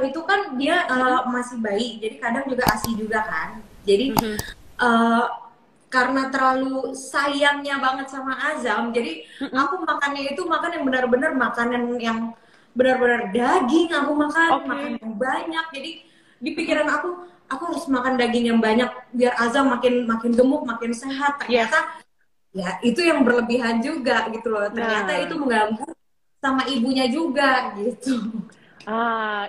itu kan dia masih bayi, jadi kadang juga ASI juga kan. Jadi uh, karena terlalu sayangnya banget sama Azam, jadi aku makannya itu makan yang benar-benar makanan yang benar-benar daging. Aku makan yang banyak. Jadi di pikiran aku harus makan daging yang banyak biar Azam makin makin gemuk, makin sehat. Yes. Ternyata ya itu yang berlebihan juga gitu loh. Ternyata itu Nah, mengganggu sama ibunya juga gitu.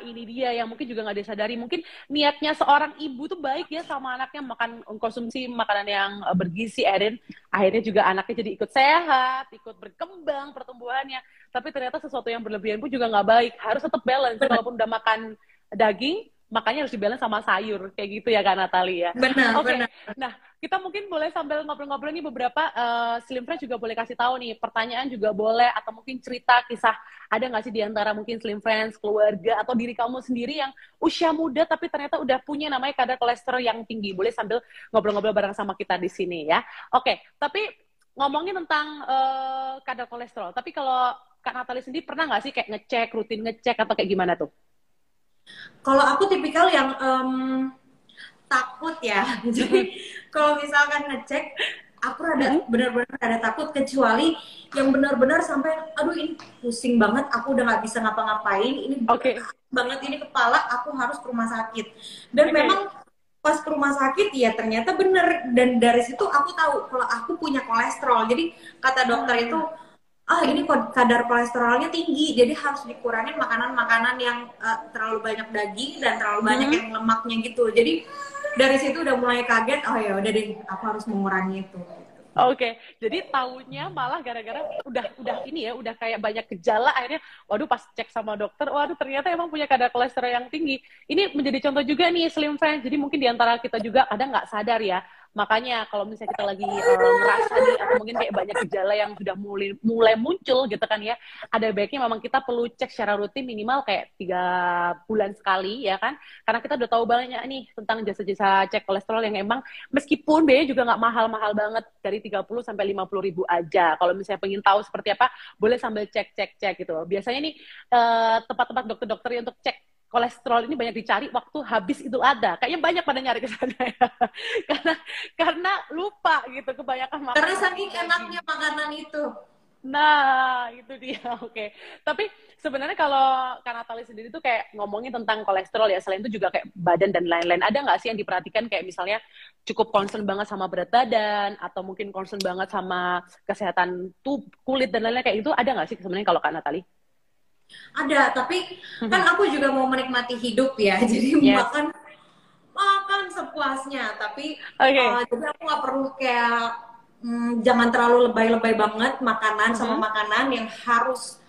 ini dia yang mungkin juga nggak disadari. Mungkin niatnya seorang ibu tuh baik ya sama anaknya, makan konsumsi makanan yang bergizi, Erin. Akhirnya juga anaknya jadi ikut sehat, ikut berkembang pertumbuhannya. Tapi ternyata sesuatu yang berlebihan pun juga nggak baik. Harus tetap balance. Benar, Kalaupun udah makan daging, makanya harus dibalance sama sayur. Kayak gitu ya Kak Natali ya. benar, Oke, benar. nah kita mungkin boleh sambil ngobrol-ngobrol nih beberapa Slim Friends juga boleh kasih tahu nih, pertanyaan juga boleh, atau mungkin cerita kisah ada nggak sih di antara mungkin Slim Friends, keluarga, atau diri kamu sendiri yang usia muda tapi ternyata udah punya namanya kadar kolesterol yang tinggi. Boleh sambil ngobrol-ngobrol bareng sama kita di sini ya. Oke, tapi ngomongin tentang kadar kolesterol, tapi kalau Kak Natali sendiri pernah nggak sih kayak ngecek, rutin ngecek, atau kayak gimana tuh? Kalau aku tipikal yang takut ya. Jadi kalau misalkan ngecek, aku rada benar-benar ada takut, kecuali yang benar-benar sampai aduh ini pusing banget, aku udah nggak bisa ngapa-ngapain, ini Oke, berat banget ini kepala, aku harus ke rumah sakit. Dan memang pas ke rumah sakit ya ternyata bener, dan dari situ aku tahu kalau aku punya kolesterol. Jadi kata dokter itu ini kadar kolesterolnya tinggi, jadi harus dikurangin makanan-makanan yang terlalu banyak daging dan terlalu banyak yang lemaknya gitu. Jadi dari situ udah mulai kaget, oh ya udah deh, aku harus mengurangi itu. Oke, jadi taunya malah gara-gara udah ini ya, udah kayak banyak gejala, akhirnya waduh pas cek sama dokter, waduh ternyata emang punya kadar kolesterol yang tinggi. Ini menjadi contoh juga nih Slim Friends. Jadi mungkin di antara kita juga kadang nggak sadar ya. Makanya kalau misalnya kita lagi ngerasa nih, atau mungkin kayak banyak gejala yang sudah mulai muncul gitu kan ya, ada baiknya memang kita perlu cek secara rutin minimal kayak 3 bulan sekali ya kan, karena kita udah tahu banyak nih tentang jasa-jasa cek kolesterol yang emang meskipun biayanya juga nggak mahal-mahal banget, dari 30 sampai 50 ribu aja. Kalau misalnya pengen tahu seperti apa, boleh sambil cek-cek gitu. Biasanya nih tempat-tempat dokter-dokter untuk cek kolesterol ini banyak dicari waktu habis Idul Adha. Kayaknya banyak pada nyari ke sana ya. karena karena lupa gitu, kebanyakan makan Karena seperti saking daging. enaknya makanan itu. Nah, itu dia. Oke. Tapi sebenarnya kalau Kak Natali sendiri tuh kayak ngomongin tentang kolesterol ya, selain itu juga kayak badan dan lain-lain. Ada nggak sih yang diperhatikan kayak misalnya cukup concern banget sama berat badan, atau mungkin concern banget sama kesehatan kulit dan lain-lain kayak itu, ada nggak sih sebenarnya kalau Kak Natali? Ada, tapi kan aku juga mau menikmati hidup ya, jadi Yes. makan makan sepuasnya. Tapi Oke. jadi aku nggak perlu kayak jangan terlalu lebay-lebay banget makanan sama makanan yang harus.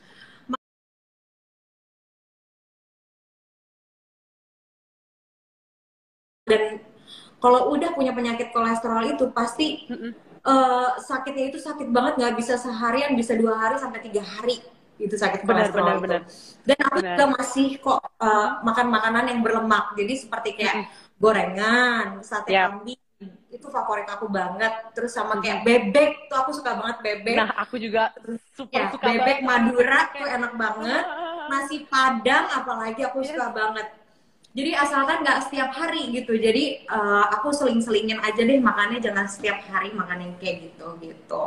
Dan kalau udah punya penyakit kolesterol itu pasti sakitnya itu sakit banget, nggak bisa seharian, bisa 2 hari sampai 3 hari itu sakit Benar, kolesterol benar, itu. benar. Dan aku juga Benar. masih kok makan makanan yang berlemak, jadi seperti kayak gorengan, sate Yap. kambing itu favorit aku banget. Terus sama kayak bebek tuh aku suka banget bebek. Nah, aku juga Terus super ya suka banget bebek sama Madura bebek. tuh enak banget. Nasi Padang apalagi aku Yes. suka banget. Jadi asalkan nggak setiap hari gitu. Jadi aku seling-selingin aja deh makannya, jangan setiap hari makan yang kayak gitu gitu.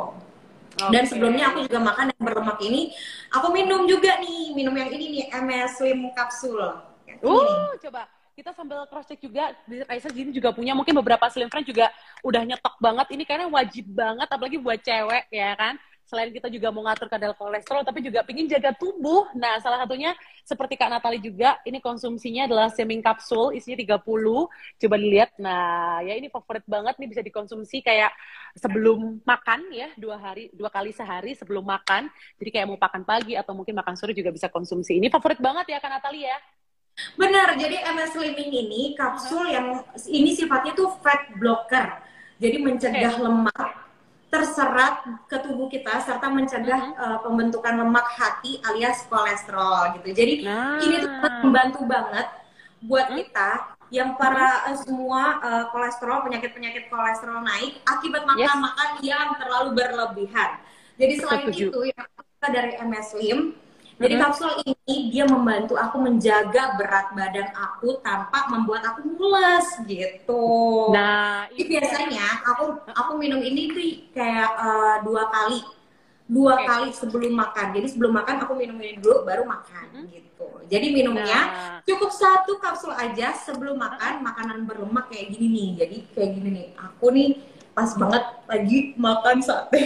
Dan Oke. sebelumnya aku juga makan yang berlemak ini. Aku minum juga nih, minum yang ini nih, MS Slim Capsule. Yang ini nih. Coba kita sambil cross check juga di Raisa sini juga punya mungkin beberapa slim friend juga udah nyetok banget ini, karena wajib banget apalagi buat cewek ya kan. Selain kita juga mau ngatur kadar kolesterol, tapi juga pingin jaga tubuh. Nah, salah satunya seperti Kak Natali juga, ini konsumsinya adalah slimming capsule, isinya 30. Coba dilihat. Nah, ya ini favorit banget nih, bisa dikonsumsi kayak sebelum makan ya, 2 kali sehari sebelum makan. Jadi kayak mau makan pagi atau mungkin makan sore juga bisa konsumsi. Ini favorit banget ya Kak Natali ya. Benar, jadi MS Slimming ini kapsul yang ini sifatnya tuh fat blocker. Jadi mencegah Oke. lemak terserat ke tubuh kita serta mencegah pembentukan lemak hati alias kolesterol gitu. Jadi ini tuh Nah, membantu banget buat kita yang para semua kolesterol, penyakit-penyakit kolesterol naik akibat yes, makan-makan yang terlalu berlebihan. Jadi selain setuju. itu yang kita dari MS Slim Jadi kapsul ini dia membantu aku menjaga berat badan aku tanpa membuat aku mules gitu. Nah, Jadi ini dia nih. biasanya aku minum ini tuh kayak 2 kali, dua Oke. kali sebelum makan. Jadi sebelum makan aku minum ini dulu baru makan gitu. Jadi minumnya Nah, cukup 1 kapsul aja sebelum makan makanan berlemak kayak gini nih. Jadi kayak gini nih. Aku nih pas banget lagi makan sate.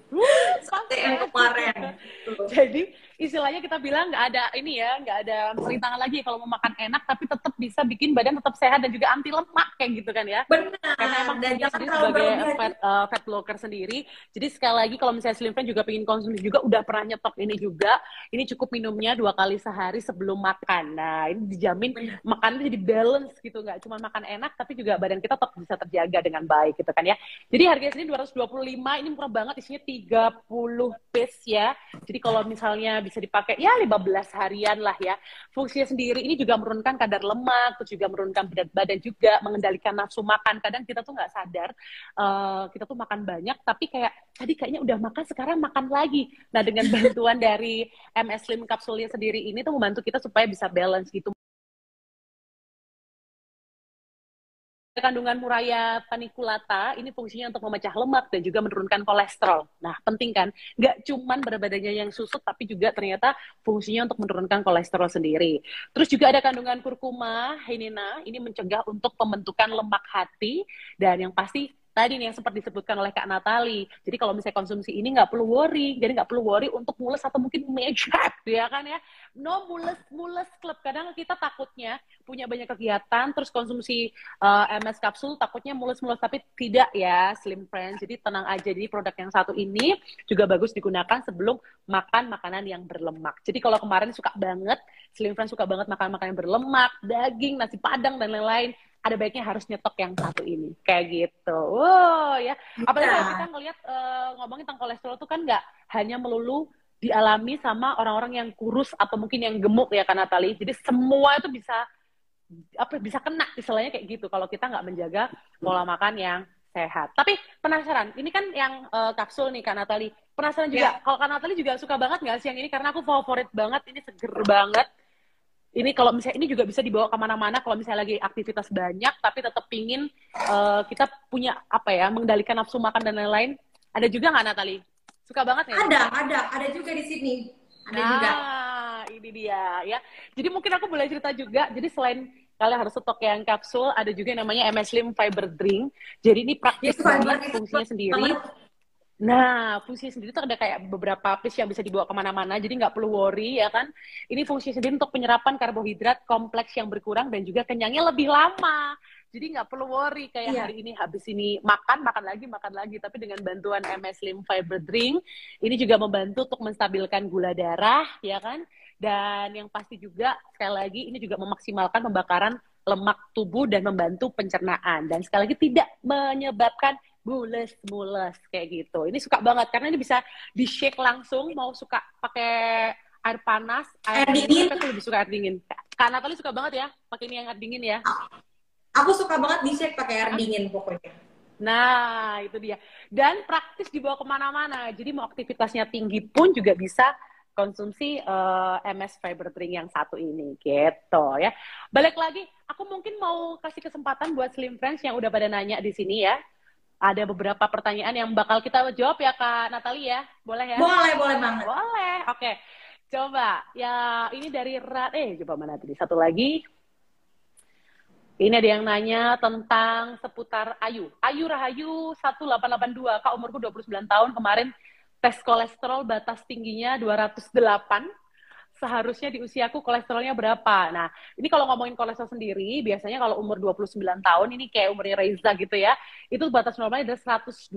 pas Sate yang banget. kemarin. Tuh. Jadi istilahnya kita bilang nggak ada ini ya, nggak ada perintangan lagi kalau mau makan enak, tapi tetap bisa bikin badan tetap sehat dan juga anti lemak kayak gitu kan ya. Karena Benar, emang dan punya jangan sendiri terlalu sebagai berlebihan fat, juga. fat blocker sendiri. Jadi sekali lagi kalau misalnya Slim Friend juga pengen konsumsi juga, udah pernah nyetok ini juga. Ini cukup minumnya 2 kali sehari sebelum makan. Nah ini dijamin Benar. makannya jadi balance gitu, nggak cuma makan enak, tapi juga badan kita tetap bisa terjaga dengan baik gitu kan ya. Jadi harganya sini 225, ini murah banget, isinya 30 piece ya. Jadi kalau misalnya bisa dipakai ya 15 harian lah ya. Fungsinya sendiri ini juga menurunkan kadar lemak, terus juga menurunkan berat badan juga, mengendalikan nafsu makan. Kadang kita tuh nggak sadar, kita tuh makan banyak, tapi kayak tadi kayaknya udah makan, sekarang makan lagi. Nah dengan bantuan dari MS Slim kapsulnya sendiri ini tuh membantu kita supaya bisa balance gitu. Kandungan Muraya paniculata ini fungsinya untuk memecah lemak dan juga menurunkan kolesterol. Nah, penting kan? Nggak cuman berat badannya yang susut, tapi juga ternyata fungsinya untuk menurunkan kolesterol sendiri. Terus juga ada kandungan kurkuma, hinina, ini mencegah untuk pembentukan lemak hati, dan yang pasti tadi nih yang sempat disebutkan oleh Kak Natali. Jadi kalau misalnya konsumsi ini nggak perlu worry, jadi nggak perlu worry untuk mules atau mungkin mejap, ya kan ya? No mules club. Kadang kita takutnya punya banyak kegiatan, terus konsumsi MS kapsul takutnya mulus-mulus, tapi tidak ya Slim Friends. Jadi tenang aja, jadi produk yang satu ini juga bagus digunakan sebelum makan makanan yang berlemak. Jadi kalau kemarin suka banget, Slim Friends suka banget makan makanan yang berlemak, daging, nasi padang dan lain-lain, ada baiknya harus nyetok yang satu ini kayak gitu. Wow ya, apalagi kalau kita Iya. ngelihat ngomongin tentang kolesterol itu kan nggak hanya melulu dialami sama orang-orang yang kurus atau mungkin yang gemuk ya kan Natali. Jadi semua itu bisa kena istilahnya kayak gitu kalau kita nggak menjaga pola makan yang sehat. Tapi penasaran, ini kan yang kapsul nih Kak Natali. Penasaran juga, Ya. kalau Kak Natali juga suka banget nggak sih yang ini? Karena aku favorit banget, ini seger banget. Ini kalau misalnya ini juga bisa dibawa kemana-mana kalau misalnya lagi aktivitas banyak, tapi tetap pingin kita punya apa ya, mengendalikan nafsu makan dan lain-lain. Ada juga nggak Natali? Suka banget nggak nih? Ada juga di sini. Ada juga. Nah, ini dia ya. Jadi mungkin aku boleh cerita juga. Jadi selain kalian harus stok yang kapsul, ada juga yang namanya MS Slim Fiber Drink. Jadi ini Jadi praktis fiber banget itu fungsinya sendiri. banget. Nah, fungsi sendiri tuh ada kayak beberapa piece yang bisa dibawa kemana-mana, jadi nggak perlu worry ya kan. Ini fungsi sendiri untuk penyerapan karbohidrat kompleks yang berkurang dan juga kenyangnya lebih lama. Jadi nggak perlu worry kayak Iya. hari ini habis ini makan lagi. Tapi dengan bantuan MS Slim Fiber Drink, ini juga membantu untuk menstabilkan gula darah ya kan. Dan yang pasti juga sekali lagi ini juga memaksimalkan pembakaran lemak tubuh dan membantu pencernaan. Dan sekali lagi tidak menyebabkan mules kayak gitu. Ini suka banget karena ini bisa di shake langsung, mau suka pakai air panas, air Air dingin, dingin. tapi aku lebih suka air dingin. Kak Natali suka banget ya pakai ini yang air dingin ya. Aku suka banget di shake pakai air dingin pokoknya. Nah, itu dia. Dan praktis dibawa kemana-mana. Jadi mau aktivitasnya tinggi pun juga bisa konsumsi MS Fiber Drink yang satu ini gitu ya. Balik lagi, aku mungkin mau kasih kesempatan buat Slim Friends yang udah pada nanya di sini ya. Ada beberapa pertanyaan yang bakal kita jawab ya Kak Natali ya. Boleh ya? Boleh banget. Boleh. Oke. Coba. Ya, ini dari coba mana tadi? Satu lagi. Ini ada yang nanya tentang seputar Ayu. Ayu Rahayu 1882. Kak, umurku 29 tahun. Kemarin tes kolesterol batas tingginya 208. Seharusnya di usiaku kolesterolnya berapa? Nah, ini kalau ngomongin kolesterol sendiri, biasanya kalau umur 29 tahun, ini kayak umurnya Reza gitu ya, itu batas normalnya ada 125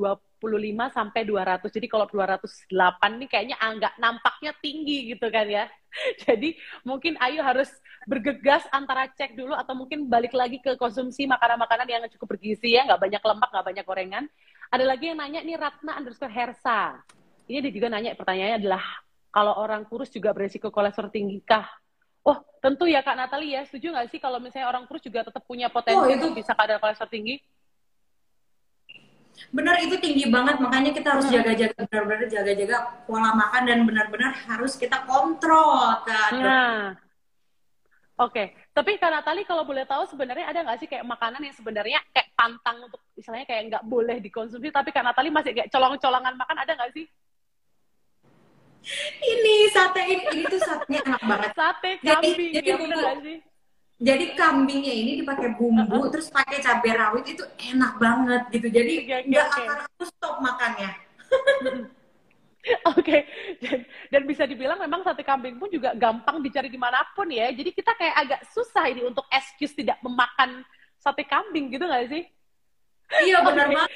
sampai 200. Jadi kalau 208 ini kayaknya agak nampaknya tinggi gitu kan ya. Jadi mungkin Ayu harus bergegas antara cek dulu atau mungkin balik lagi ke konsumsi makanan-makanan yang cukup bergizi ya, nggak banyak lemak, nggak banyak gorengan. Ada lagi yang nanya, ini Ratna_Hersa. Ini dia juga nanya, pertanyaannya adalah, kalau orang kurus juga beresiko kolesterol tinggi kah? Oh, tentu ya Kak Natali ya. Setuju nggak sih kalau misalnya orang kurus juga tetap punya Oh, potensi itu untuk bisa kadar kolesterol tinggi? Bener, itu tinggi banget, makanya kita harus jaga-jaga, benar-benar jaga-jaga pola makan dan benar-benar harus kita kontrol Kak Dok. Nah, oke. Tapi Kak Natali kalau boleh tahu sebenarnya ada nggak sih kayak makanan yang sebenarnya kayak pantang untuk misalnya kayak nggak boleh dikonsumsi, tapi Kak Natali masih kayak colong-colongan makan, ada nggak sih? Ini sate ini tuh satenya enak banget. Sate Jadi kambing, jadi ya bener bumbu nggak sih? jadi kambingnya ini dipakai bumbu terus pakai cabai rawit itu enak banget gitu. Jadi Oke, oke, nggak oke. akan aku stop makannya. Oke, dan bisa dibilang memang sate kambing pun juga gampang dicari dimanapun ya. Jadi kita kayak agak susah ini untuk excuse tidak memakan sate kambing gitu nggak sih? Iya benar Oke, banget.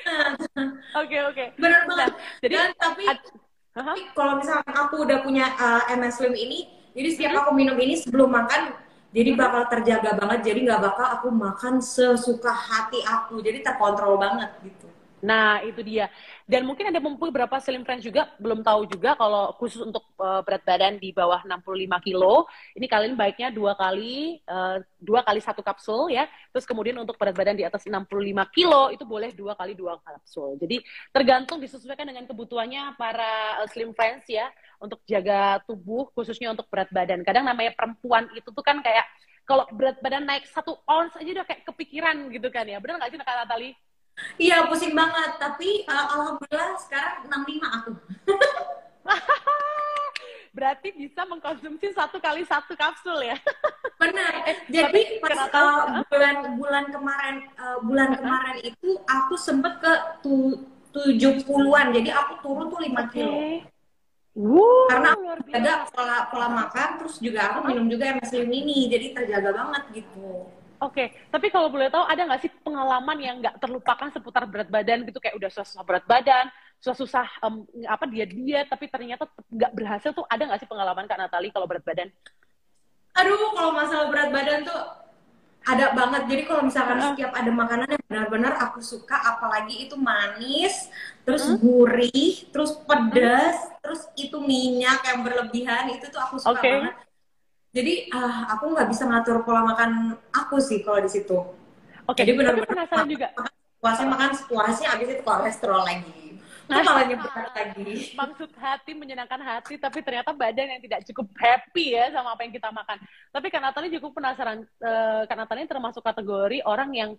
oke, oke. Benar Nah, banget. jadi Dan tapi Hah? kalau misalkan aku udah punya MS Slim ini, jadi setiap Mm-mm, aku minum ini sebelum makan, jadi mm-mm. bakal terjaga banget. Jadi nggak bakal aku makan sesuka hati aku. Jadi terkontrol banget gitu. Nah, itu dia. Dan mungkin ada beberapa slim friends juga belum tahu juga kalau khusus untuk berat badan di bawah 65 kilo, ini kalian baiknya dua kali satu kapsul ya. Terus kemudian untuk berat badan di atas 65 kilo itu boleh dua kali dua kapsul. Jadi tergantung disesuaikan dengan kebutuhannya para slim friends ya untuk jaga tubuh khususnya untuk berat badan. Kadang namanya perempuan itu tuh kan kayak kalau berat badan naik 1 ons aja udah kayak kepikiran gitu kan ya. Benar nggak sih Kak Natali? Iya pusing banget. Tapi alhamdulillah sekarang 65 aku. Berarti bisa mengkonsumsi 1 kali 1 kapsul ya. Benar. Tapi Jadi pas kenapa? bulan kemarin itu aku sempet ke 70-an. Jadi aku turun tuh 5 Oke. kilo. Karena aku Luar jaga biasa. pola makan, terus juga aku minum juga MS Slim ini, jadi terjaga banget gitu. Oke, tapi kalau boleh tahu ada nggak sih pengalaman yang nggak terlupakan seputar berat badan gitu, kayak udah susah berat badan, susah-susah apa diet, tapi ternyata nggak berhasil tuh, ada nggak sih pengalaman Kak Natali kalau berat badan? Aduh, kalau masalah berat badan tuh ada banget. Jadi kalau misalkan setiap ada makanan yang benar-benar aku suka, apalagi itu manis, terus gurih, terus pedas, terus itu minyak yang berlebihan, itu tuh aku suka Oke. banget. Jadi aku nggak bisa ngatur pola makan aku sih kalau di situ. Oke, Jadi tapi benar-benar penasaran juga. makan sepuasnya, habis itu kolesterol lagi. Itu malah nyeberat lagi. Maksud hati menyenangkan hati, tapi ternyata badan yang tidak cukup happy ya sama apa yang kita makan. Tapi Kak Natali cukup penasaran, Kak Natali termasuk kategori orang yang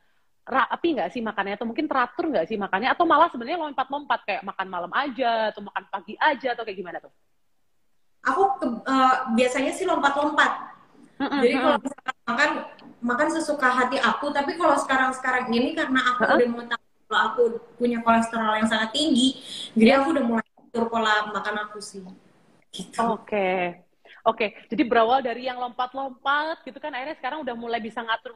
rapi nggak sih makannya, atau mungkin teratur nggak sih makannya, atau malah sebenarnya lompat-lompat kayak makan malam aja, atau makan pagi aja, atau kayak gimana tuh? Aku biasanya sih lompat-lompat. Jadi kalau misalkan makan sesuka hati aku, tapi kalau sekarang ini karena aku udah mau tahu kalau aku punya kolesterol yang sangat tinggi, jadi aku udah mulai atur pola makan aku sih. Gitu. Oke. Oke, jadi berawal dari yang lompat-lompat gitu kan, akhirnya sekarang udah mulai bisa ngatur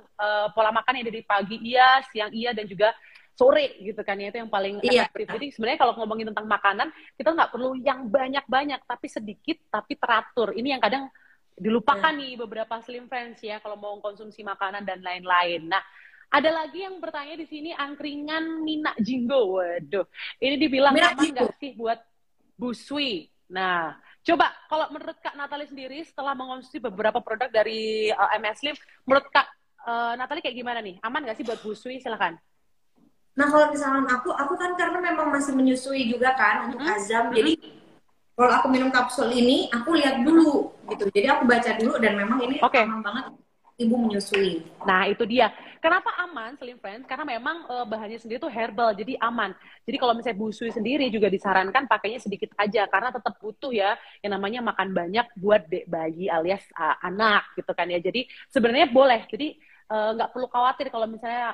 pola makan yang dari pagi iya, siang iya, dan juga sore gitu kan ya, itu yang paling Iya. efektif. Jadi sebenarnya kalau ngomongin tentang makanan, kita nggak perlu yang banyak-banyak, tapi sedikit, tapi teratur. Ini yang kadang dilupakan nih beberapa slim friends ya, kalau mau konsumsi makanan dan lain-lain. Nah, ada lagi yang bertanya di sini, angkringan Mina Jinggo. Waduh, ini dibilang aman nggak sih buat busui? Nah, coba kalau menurut Kak Natali sendiri setelah mengonsumsi beberapa produk dari MS Slim, menurut Kak Natali kayak gimana nih? Aman nggak sih buat busui? Silakan. Nah kalau misalkan aku kan karena memang masih menyusui juga kan untuk Azam, jadi kalau aku minum kapsul ini, aku lihat dulu gitu. Jadi aku baca dulu dan memang ini aman banget ibu menyusui. Nah, itu dia. Kenapa aman, Slim Friends? Karena memang bahannya sendiri tuh herbal, jadi aman. Jadi kalau misalnya busui sendiri juga disarankan pakainya sedikit aja, karena tetap butuh ya yang namanya makan banyak buat bayi alias anak gitu kan ya. Jadi sebenarnya boleh. Jadi nggak perlu khawatir kalau misalnya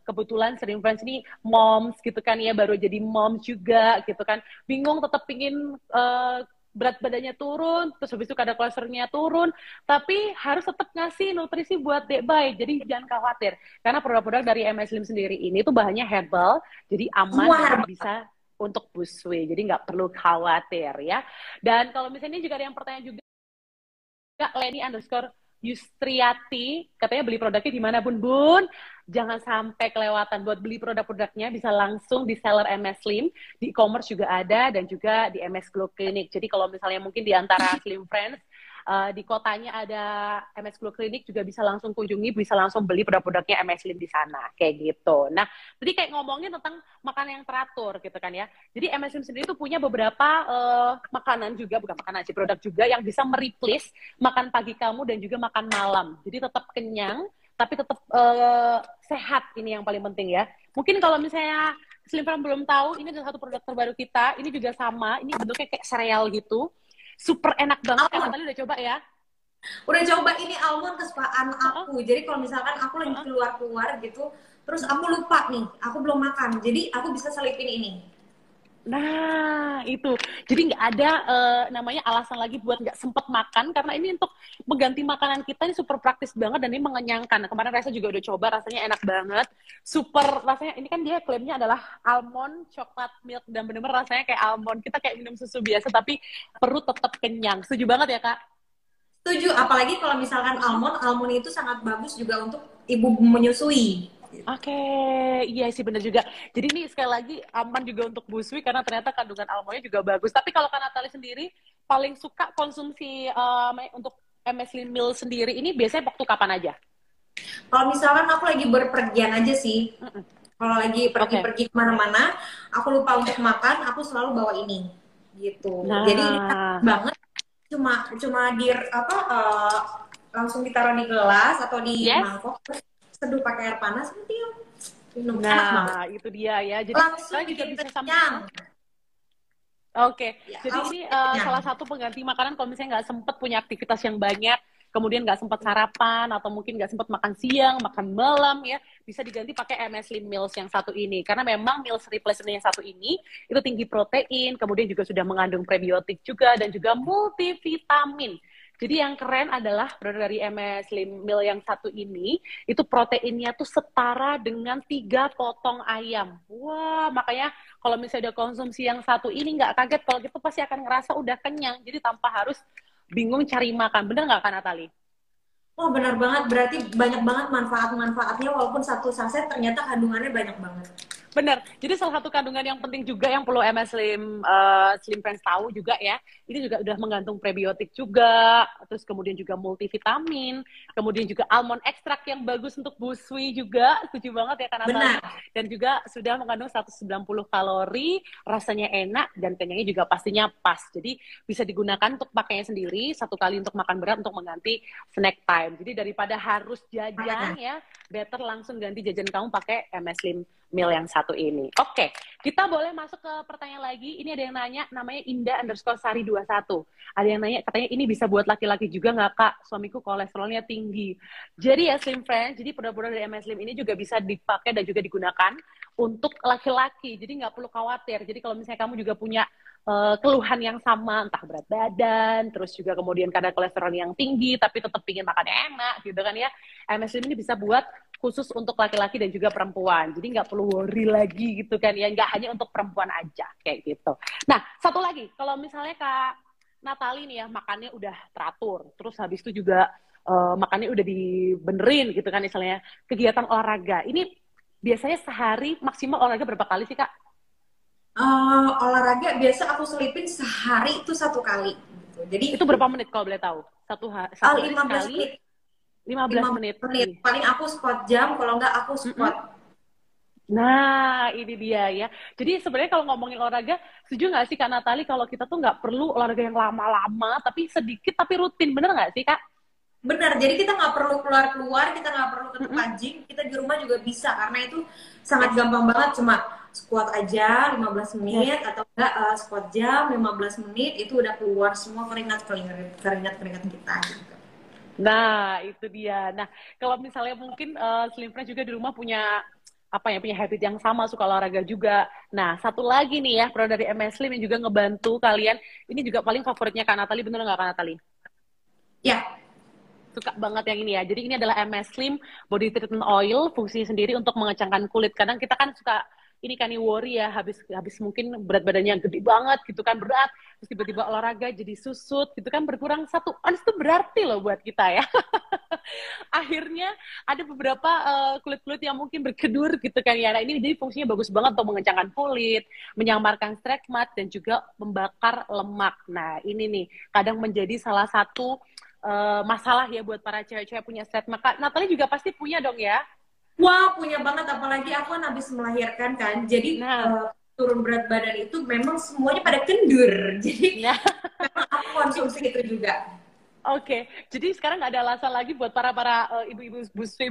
kebetulan Slim Friends ini moms gitu kan ya, baru jadi moms juga gitu kan. Bingung tetap pingin berat badannya turun, terus habis itu kadar kolesterolnya turun, tapi harus tetap ngasih nutrisi buat dek bayi. Jadi jangan khawatir, karena produk-produk dari MS Slim sendiri ini tuh bahannya herbal, jadi aman dan bisa untuk busui. Jadi nggak perlu khawatir ya. Dan kalau misalnya juga ada yang pertanyaan juga, Leni_Yustriati, katanya beli produknya di mana Bun Bun? Jangan sampai kelewatan buat beli produk-produknya, bisa langsung di seller MS Slim, di e-commerce juga ada, dan juga di MS Glow Clinic. Jadi kalau misalnya mungkin di antara Slim Friends Di kotanya ada MS Glow Clinic, juga bisa langsung kunjungi, bisa langsung beli produk-produknya MS Slim di sana, kayak gitu. Nah, tadi kayak ngomongin tentang makanan yang teratur gitu kan ya. Jadi MS Slim sendiri tuh punya beberapa makanan juga, bukan makanan sih, produk juga yang bisa mereplace makan pagi kamu dan juga makan malam. Jadi tetap kenyang, tapi tetap sehat, ini yang paling penting ya. Mungkin kalau misalnya Slim Fran belum tahu, ini adalah satu produk terbaru kita. Ini juga sama, ini bentuknya kayak sereal gitu. Super enak banget, karena tadi udah coba ya. Udah coba, ini almond kesukaan aku. Jadi kalau misalkan aku lagi keluar-keluar gitu, terus aku lupa nih, aku belum makan. Jadi aku bisa selipin ini. Nah, itu. Jadi nggak ada namanya alasan lagi buat nggak sempet makan, karena ini untuk mengganti makanan kita ini super praktis banget dan ini mengenyangkan. Nah, kemarin Reza juga udah coba, rasanya enak banget. Super rasanya, ini kan dia klaimnya adalah almond coklat milk, dan bener-bener rasanya kayak almond. Kita kayak minum susu biasa, tapi perut tetap kenyang. Setuju banget ya, Kak? Setuju, apalagi kalau misalkan almond itu sangat bagus juga untuk ibu menyusui. Oke, iya sih bener juga. Jadi ini sekali lagi aman juga untuk busui karena ternyata kandungan almondnya juga bagus. Tapi kalau Kak Natali sendiri paling suka konsumsi untuk MS Lean Meal sendiri ini biasanya waktu kapan aja? Kalau misalkan aku lagi berpergian aja sih. Kalau lagi pergi-pergi kemana-mana, aku lupa untuk makan, aku selalu bawa ini, gitu. Nah. Jadi ini enak banget. Cuma langsung ditaruh di gelas atau di mangkok, terus seduh pakai air panas, nanti minum. Enak banget. Nah, itu dia ya. Jadi langsung kalian juga bisa kenyang. Oke, ya, jadi ini salah satu pengganti makanan kalau misalnya nggak sempat punya aktivitas yang banyak, kemudian nggak sempat sarapan, atau mungkin nggak sempat makan siang, makan malam ya, bisa diganti pakai MS Slim Meals yang satu ini. Karena memang meals replacement yang satu ini itu tinggi protein, kemudian juga sudah mengandung prebiotik juga, dan juga multivitamin. Jadi yang keren adalah produk dari MS Slim Meal yang satu ini, itu proteinnya tuh setara dengan 3 potong ayam. Wah, makanya kalau misalnya udah konsumsi yang satu ini, nggak kaget kalau gitu pasti akan ngerasa udah kenyang. Jadi tanpa harus bingung cari makan. Bener nggak, Kak Natali? Oh, benar banget. Berarti banyak banget manfaat-manfaatnya, walaupun satu saset ternyata kandungannya banyak banget. Bener. Jadi salah satu kandungan yang penting juga yang perlu MS Slim Slim Friends tahu juga ya, ini juga udah mengandung prebiotik juga, terus kemudian juga multivitamin, kemudian juga almond ekstrak yang bagus untuk busui juga, setuju banget ya Kak Natali. Dan juga sudah mengandung 190 kalori, rasanya enak, dan kenyangnya juga pastinya pas. Jadi bisa digunakan untuk pakainya sendiri, satu kali untuk makan berat, untuk mengganti snack time. Jadi daripada harus jajan ya, better langsung ganti jajan kamu pakai MS Slim Meal yang satu ini. Oke, kita boleh masuk ke pertanyaan lagi. Ini ada yang nanya, namanya Indah_Sari21. Ada yang nanya, katanya ini bisa buat laki-laki juga nggak, Kak? Suamiku kolesterolnya tinggi. Jadi ya Slim Friends, jadi produk-produk dari MS Slim ini juga bisa dipakai dan juga digunakan untuk laki-laki. Jadi nggak perlu khawatir. Jadi kalau misalnya kamu juga punya keluhan yang sama, entah berat badan, terus juga kemudian kadar kolesterol yang tinggi, tapi tetap ingin makannya enak, gitu kan ya. MS Slim ini bisa buat khusus untuk laki-laki dan juga perempuan. Jadi nggak perlu worry lagi gitu kan ya. Nggak hanya untuk perempuan aja kayak gitu. Nah, satu lagi. Kalau misalnya Kak Natali nih ya, makannya udah teratur. Terus habis itu juga makannya udah dibenerin gitu kan misalnya. Kegiatan olahraga. Ini biasanya sehari maksimal olahraga berapa kali sih Kak? Olahraga biasa aku selipin sehari itu 1 kali. Gitu. Jadi itu berapa menit kalau boleh tahu? Satu 15 kali? menit. 15 menit. Paling aku squat jam, kalau enggak aku squat. Nah, ini dia ya. Jadi sebenarnya kalau ngomongin olahraga, setuju nggak sih Kak Natali kalau kita tuh nggak perlu olahraga yang lama-lama, tapi sedikit tapi rutin, bener nggak sih Kak? Benar, jadi kita nggak perlu keluar-keluar, kita nggak perlu ke tempat gym, kita di rumah juga bisa, karena itu sangat gampang banget, cuma squat aja 15 menit, atau enggak squat jam 15 menit, itu udah keluar semua keringat kita gitu. Nah, itu dia. Nah, kalau misalnya mungkin Slim Friends juga di rumah punya punya habit yang sama, suka olahraga juga. Nah, satu lagi nih ya, produk dari MS Slim yang juga ngebantu kalian. Ini juga paling favoritnya Kak Natali, bener nggak Kak Natali? Ya. Suka banget yang ini ya. Jadi ini adalah MS Slim Body Treatment Oil, fungsi sendiri untuk mengecangkan kulit. Kadang kita kan suka ini kan nih worry ya, habis mungkin berat badannya gede banget gitu kan, berat, terus tiba-tiba olahraga jadi susut gitu kan, berkurang 1 ons itu berarti loh buat kita ya. Akhirnya ada beberapa kulit-kulit yang mungkin berkedur gitu kan ya. Nah ini jadi fungsinya bagus banget untuk mengencangkan kulit, menyamarkan stigmat, dan juga membakar lemak. Nah ini nih kadang menjadi salah satu masalah ya buat para cewek-cewek punya stigma. Kak Natalie juga pasti punya dong ya? Wah, punya banget, apalagi aku kan habis melahirkan kan. Jadi Nah, turun berat badan itu memang semuanya pada kendur. Jadi nah. memang aku konsumsi itu juga. Oke, jadi sekarang nggak ada alasan lagi buat para ibu-ibu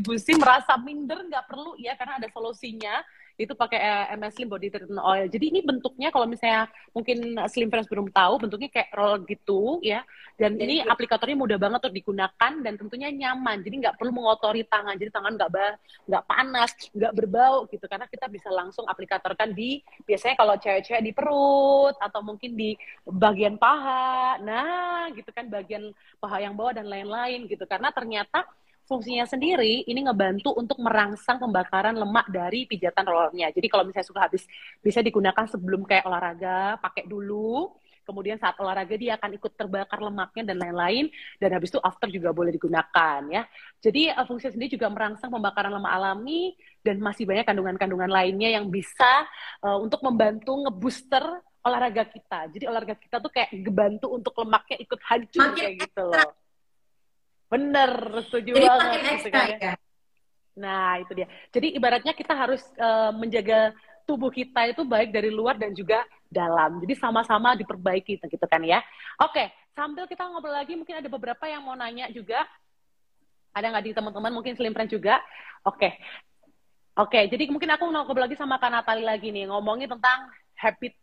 busi merasa minder, nggak perlu ya, karena ada solusinya. Itu pakai MS Slim Body Treatment Oil. Jadi ini bentuknya kalau misalnya mungkin Slim Friends belum tahu, bentuknya kayak roll gitu ya. Dan ini aplikatornya mudah banget untuk digunakan dan tentunya nyaman. Jadi nggak perlu mengotori tangan. Jadi tangan nggak panas, nggak berbau gitu. Karena kita bisa langsung aplikatorkan biasanya kalau cewek-cewek di perut atau mungkin di bagian paha. Nah, gitu kan bagian paha yang bawah dan lain-lain gitu. Karena ternyata fungsinya sendiri ini ngebantu untuk merangsang pembakaran lemak dari pijatan rollernya. Jadi kalau misalnya sudah habis, bisa digunakan sebelum kayak olahraga, pakai dulu. Kemudian saat olahraga dia akan ikut terbakar lemaknya dan lain-lain. Dan habis itu after juga boleh digunakan ya. Jadi fungsinya sendiri juga merangsang pembakaran lemak alami dan masih banyak kandungan-kandungan lainnya yang bisa untuk membantu ngebooster olahraga kita. Jadi olahraga kita tuh kayak ngebantu untuk lemaknya ikut hancur Makin kayak gitu ekstra. loh. Bener, setuju Jadi banget makin gitu ekstra kan ya. ya. Nah, itu dia. Jadi ibaratnya kita harus menjaga tubuh kita itu baik dari luar dan juga dalam. Jadi sama-sama diperbaiki gitu kan ya. Oke, sambil kita ngobrol lagi mungkin ada beberapa yang mau nanya juga. Ada nggak di teman-teman mungkin Slim Friends juga? Oke. Oke, jadi mungkin aku ngobrol lagi sama Kak Natali lagi nih, ngomongin tentang habit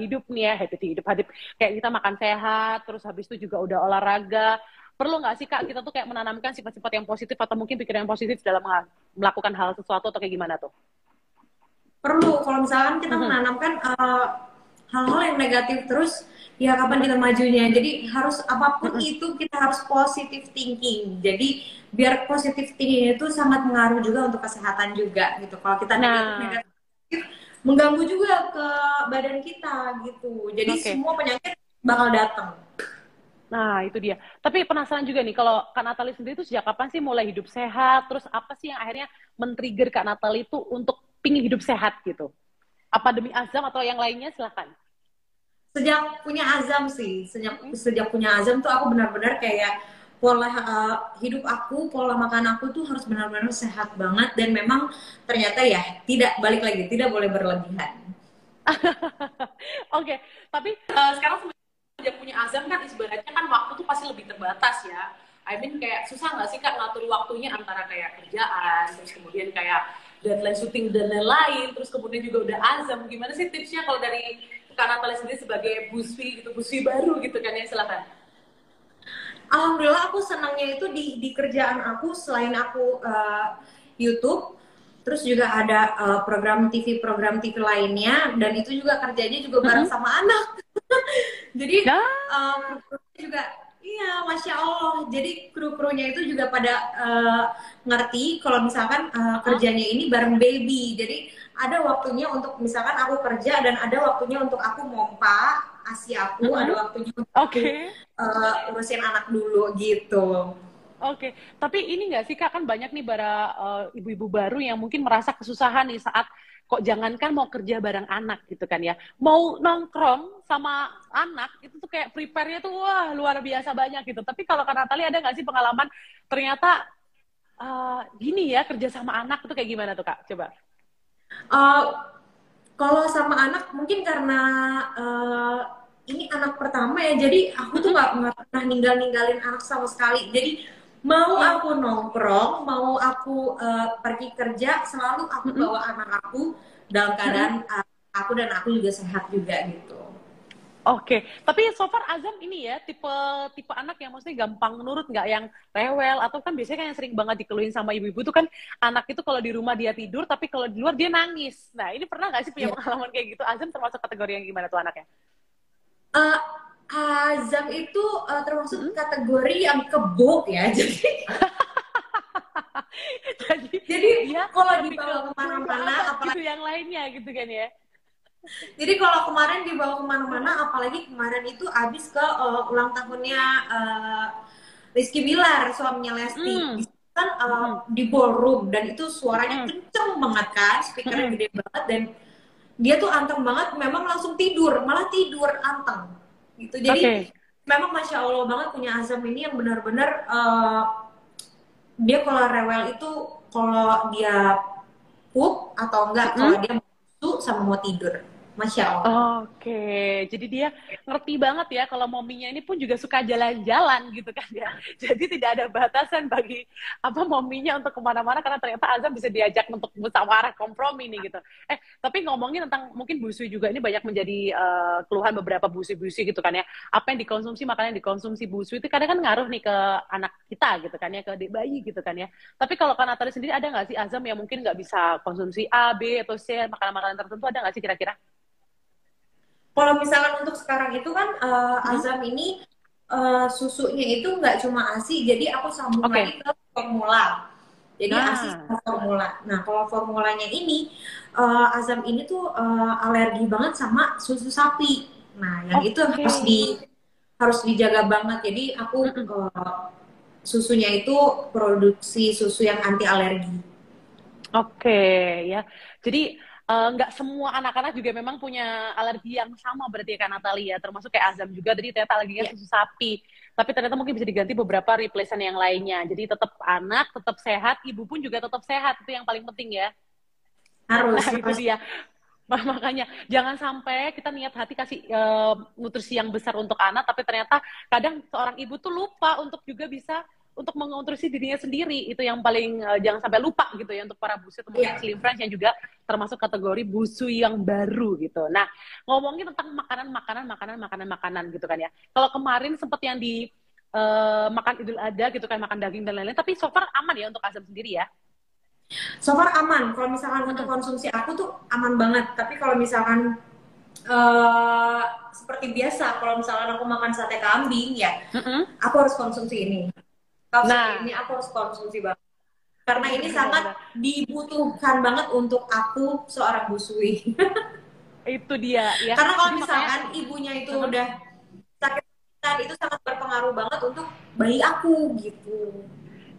hidup nih ya, habit kayak kita makan sehat, terus habis itu juga udah olahraga. Perlu nggak sih Kak kita tuh kayak menanamkan sifat-sifat yang positif atau mungkin pikiran yang positif dalam melakukan hal sesuatu atau kayak gimana tuh? Perlu, kalau misalkan kita menanamkan hal-hal yang negatif terus, ya kapan kita majunya. Jadi harus apapun itu kita harus positive thinking. Jadi biar positive thinking itu sangat mengaruh juga untuk kesehatan juga gitu. Kalau kita Nah, negatif mengganggu juga ke badan kita gitu. Jadi oke. semua penyakit bakal datang. Nah, itu dia. Tapi penasaran juga nih, kalau Kak Natali sendiri tuh sejak kapan sih mulai hidup sehat? Terus apa sih yang akhirnya men-trigger Kak Natali itu untuk pingin hidup sehat gitu? Apa demi azam atau yang lainnya? Silakan. Sejak punya azam sih, sejak punya azam tuh aku benar-benar kayak pola hidup aku, pola makan aku tuh harus benar-benar sehat banget, dan memang ternyata ya tidak, balik lagi, tidak boleh berlebihan. Oke, tapi sekarang semenjak punya azam kan ibaratnya kan waktu tuh pasti lebih terbatas ya. I mean kayak susah nggak sih Kak ngatur waktunya antara kayak kerjaan, terus kemudian kayak deadline syuting dan lain-lain, terus kemudian juga udah azam. Gimana sih tipsnya kalau dari Kak Natalie sendiri sebagai buswi gitu, buswi baru gitu kan ya, silakan. Alhamdulillah aku senangnya itu di kerjaan aku, selain aku YouTube, terus juga ada program TV lainnya, dan itu juga kerjanya juga bareng sama anak. Jadi kru-krunya juga, iya, masya Allah. Jadi kru-krunya itu juga pada ngerti kalau misalkan kerjanya ini bareng baby. Jadi ada waktunya untuk misalkan aku kerja, dan ada waktunya untuk aku mompa asi aku, ada waktunya untuk aku urusin anak dulu gitu. Oke, tapi ini nggak sih Kak, kan banyak nih ibu-ibu baru yang mungkin merasa kesusahan nih saat kok jangankan mau kerja bareng anak gitu kan ya, mau nongkrong sama anak itu tuh kayak prepare-nya tuh wah luar biasa banyak gitu. Tapi kalau Kak Natali ada nggak sih pengalaman ternyata gini ya kerja sama anak itu kayak gimana tuh Kak? Coba. Kalau sama anak mungkin karena ini anak pertama ya, jadi aku tuh nggak pernah ninggalin anak sama sekali. Jadi mau aku nongkrong, mau aku pergi kerja, selalu aku bawa anak aku dalam keadaan aku dan aku juga sehat juga gitu. Oke, tapi so far Azam ini ya tipe anak yang maksudnya gampang nurut, nggak yang rewel, atau kan biasanya kan yang sering banget dikeluhin sama ibu-ibu tuh kan anak itu kalau di rumah dia tidur tapi kalau di luar dia nangis. Nah ini pernah nggak sih punya pengalaman kayak gitu? Azam termasuk kategori yang gimana tuh anaknya? Azam itu termasuk kategori yang kebo ya, jadi Jadi Jadi dia kalau lebih ke dibawa kemana-mana, gitu apalagi yang lainnya gitu kan ya. jadi kalau kemarin dibawa kemana-mana, apalagi kemarin itu abis ke ulang tahunnya Rizky Bilar, suaminya Lesti. Di Hmm. situ kan Mm-mm. di ballroom dan itu suaranya Mm-mm. kenceng banget kan, speakernya Mm-mm. gede banget dan dia tuh anteng banget, memang langsung tidur, malah tidur anteng gitu. Jadi Oke. memang masya Allah banget punya Azam ini yang benar-benar dia kalau rewel itu kalau dia pup atau enggak kalau Mm-mm. dia mau susu sama mau tidur, masya Allah. Oke, jadi dia ngerti banget ya kalau mominya ini pun juga suka jalan-jalan gitu kan ya. Jadi tidak ada batasan bagi apa mominya untuk kemana-mana karena ternyata Azam bisa diajak untuk musyawarah kompromi nih gitu. Tapi ngomongin tentang mungkin busui juga ini banyak menjadi keluhan beberapa busui-busui gitu kan ya. Apa yang dikonsumsi, makanan yang dikonsumsi busui itu kadang kan ngaruh nih ke anak kita gitu kan ya, ke bayi gitu kan ya. Tapi kalau Kak Natali sendiri ada nggak sih Azam yang mungkin nggak bisa konsumsi A, B, atau C, makanan-makanan tertentu ada nggak sih kira-kira? Kalau misalkan untuk sekarang itu kan Mm-mm. Azam ini susunya itu nggak cuma ASI, jadi aku sambung lagi Oke. ke formula. Jadi ASI Nah, sama formula. Nah kalau formulanya ini Azam ini tuh alergi banget sama susu sapi. Nah yang itu oke. harus dijaga banget. Jadi aku Mm-mm. susunya itu produksi susu yang anti alergi. Oke, ya. Jadi nggak semua anak-anak juga memang punya alergi yang sama berarti ya Kak Natalia, termasuk kayak Azam juga. Tadi ternyata alerginya Ya, susu sapi. Tapi ternyata mungkin bisa diganti beberapa replacement yang lainnya. Jadi tetap anak, tetap sehat, ibu pun juga tetap sehat. Itu yang paling penting ya. harus Nah, itu harus. dia. Makanya jangan sampai kita niat hati kasih nutrisi yang besar untuk anak, tapi ternyata kadang seorang ibu tuh lupa untuk juga bisa untuk mengutrisi dirinya sendiri. Itu yang paling jangan sampai lupa gitu ya untuk para busu atau mungkin Ya. slim friends yang juga termasuk kategori busu yang baru gitu. Nah, ngomongin tentang makanan gitu kan ya. Kalau kemarin sempat yang di makan Idul Adha gitu kan, makan daging dan lain-lain, tapi so far aman ya untuk Azam sendiri ya. So far aman. Kalau misalkan untuk Mm-mm. konsumsi aku tuh aman banget. Tapi kalau misalkan uh, seperti biasa, kalau misalkan aku makan sate kambing ya, Mm-mm. aku harus konsumsi ini. Kapsul Nah, ini aku harus konsumsi banget. Karena ini sangat benar-benar. dibutuhkan banget untuk aku seorang busui. Itu dia ya. Karena kalau Jadi makanya misalkan ibunya itu uh-huh. udah sakit, itu sangat berpengaruh banget untuk bayi aku gitu.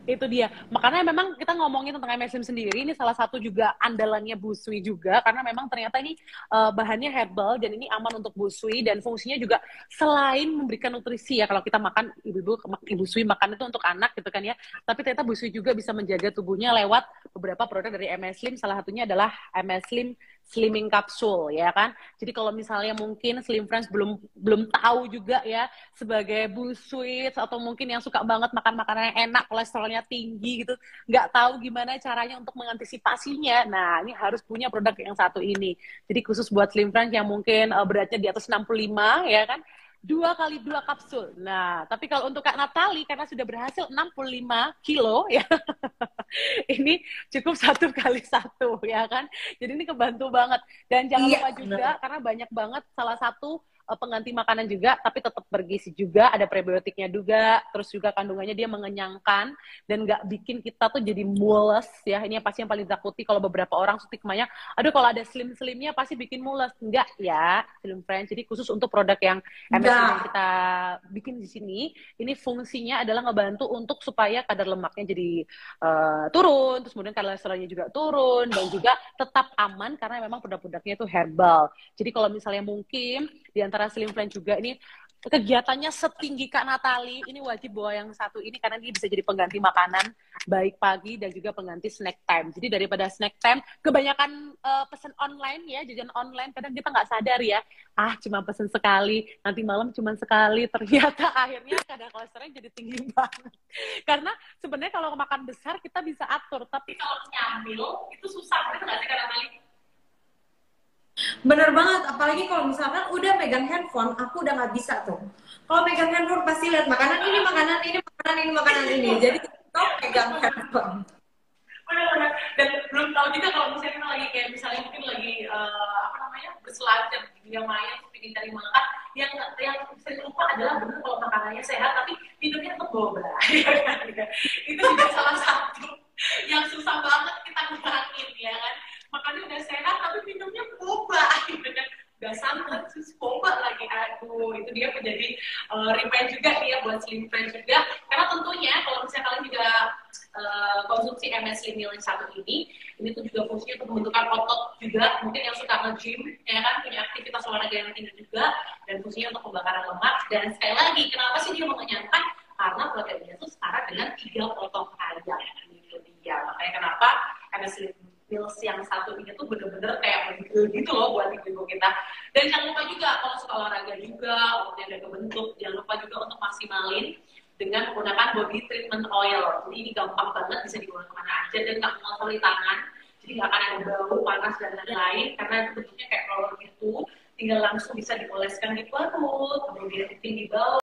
Itu dia. Makanya memang kita ngomongin tentang MSM sendiri, ini salah satu juga andalannya busui juga, karena memang ternyata ini bahannya herbal, dan ini aman untuk busui, dan fungsinya juga selain memberikan nutrisi ya, kalau kita makan, ibu busui makan itu untuk anak gitu kan ya, tapi ternyata busui juga bisa menjaga tubuhnya lewat beberapa produk dari MS Slim, salah satunya adalah MS Slim Slimming Capsule ya kan. Jadi kalau misalnya mungkin Slim Friends belum belum tahu juga ya, sebagai busui atau mungkin yang suka banget makan makanan yang enak, kolesterolnya tinggi gitu, nggak tahu gimana caranya untuk mengantisipasinya. Nah, ini harus punya produk yang satu ini. Jadi khusus buat Slim Friends yang mungkin beratnya di atas 65 ya kan, 2 kali 2 kapsul. Nah, tapi kalau untuk Kak Natali karena sudah berhasil 65 kilo ya, ini cukup 1 kali 1 ya kan. Jadi ini kebantu banget. Dan jangan Iya, lupa bener. juga karena banyak banget salah satu pengganti makanan juga, tapi tetap bergizi juga, ada prebiotiknya juga, terus juga kandungannya dia mengenyangkan dan nggak bikin kita tuh jadi mules ya. Ini yang pasti yang paling takuti kalau beberapa orang stigmanya, aduh kalau ada slim-slimnya pasti bikin mules. Enggak ya, Slim Friends. Jadi khusus untuk produk yang MSM yang Enggak. kita bikin di sini, ini fungsinya adalah ngebantu untuk supaya kadar lemaknya jadi turun, terus kemudian kolesterolnya juga turun, dan juga tetap aman karena memang produk-produknya itu herbal. Jadi kalau misalnya mungkin di antara Slim Friends juga ini kegiatannya setinggi Kak Natali, ini wajib bawa yang satu ini karena ini bisa jadi pengganti makanan baik pagi dan juga pengganti snack time. Jadi daripada snack time, kebanyakan pesan online ya, jajan online kadang kita nggak sadar ya, cuma pesan sekali, nanti malam cuma sekali, ternyata akhirnya kadar kolesterolnya jadi tinggi banget. Karena sebenarnya kalau makan besar kita bisa atur, tapi kalau nyamil itu susah, itu nggak sih Kak Natali? Bener banget, apalagi kalau misalkan udah megang handphone, aku udah nggak bisa tuh. Kalau megang handphone pasti lihat makanan ini, makanan ini, makanan ini, makanan ini. Jadi stop megang handphone. Benar-benar. Dan belum tahu juga kalau misalnya kita lagi kayak misalnya mungkin lagi apa namanya berselancar di dunia maya terus ingin cari makan, yang sering lupa adalah benar kalau makanannya sehat tapi tidurnya tetap boba. Itu juga salah satu yang susah banget kita ngurangin ya kan. Makannya udah sehat tapi minumnya boba gitu kan. Udah santan terus boba lagi, aduh itu dia menjadi remind juga dia buat Slim Friends juga, karena tentunya kalau misalnya kalian juga konsumsi MS Slim Meal yang satu ini tuh juga fungsinya untuk membentukkan otot juga, mungkin yang suka nge-gym ya kan, punya aktivitas olahraga yang tinggi juga, dan fungsinya untuk pembakaran lemak. Dan sekali lagi kenapa sih dia mengenyangkan, karena proteinnya tuh setara dengan 3 potong ayam, gitu dia. Makanya kenapa MS Slim Meals yang satu ini tuh bener-bener kayak gitu loh buat ibu kita. Dan jangan lupa juga kalau suka olahraga juga, ototnya udah kebentuk, jangan lupa juga untuk maksimalin dengan menggunakan body treatment oil. Jadi ini gampang banget, bisa digunakan kemana aja dan nggak mengotori tangan. Jadi nggak akan ada bau, panas, dan lain-lain, karena itu bentuknya kayak roller gitu. Tinggal langsung bisa dioleskan di perut, kemudian di bawah.